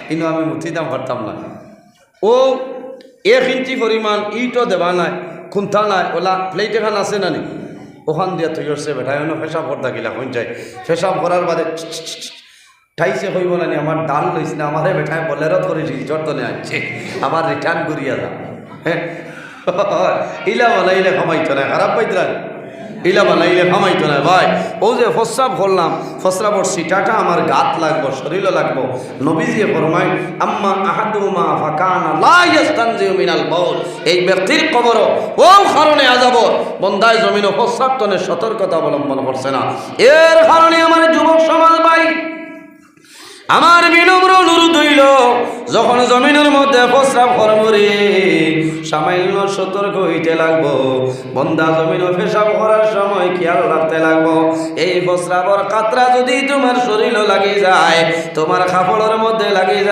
কিন্তু আমি মুঠি দাম পারতাম না। ও 1 ইঞ্চি পরিমাণ ইটও দেবা নাই, খুন্থা নাই, ওলা প্লেট এখান আছে না নি, ওখান দিয়া তুই আসছে বেটাই ফেসাব করতে গেলা কোন চাই ফেসাব করার বাদে ঠাইছে হইব না নি, আমার ডাল লইস না, আমারে বেটায় বলেরত করে শিলচর তলে আনছে, আবার রিটার্ন করিয়া যা। হ্যাঁ ইলা বানাইলে খামাইতো না, খারাপ পাইতরা ইলা বানাইলে খামাইতো না ভাই। ও যে ফসরাব করলাম, ফসরাবর সিটাটা আমার গাত লাগবো, শরীরও লাগবো। নবীজি ফরমায় আম্মা আহাদুমা ফাকানা লা ইস্তানজিউ মিনাল বাউল, এই ব্যক্তির কবর ও কারণে আযাব বন্দায় জমিন ফসরাব তনে সতর্কতা অবলম্বন করছে না। এর কারণে আমার যুবক সমাজ ভাই, আমার বিনম্র অনুরোধ হইল, যখন জমিনের মধ্যে প্রস্রাব করবরে সামান্য সতর্ক হইতে লাগবো। বন্দা জমিন পেশাব করার সময় খেয়াল রাখতে লাগবো, এই প্রস্রাবর কাতরা যদি তোমার শরীরে লাগে যায়, তোমার কাপড়ের মধ্যে লাগে যায়,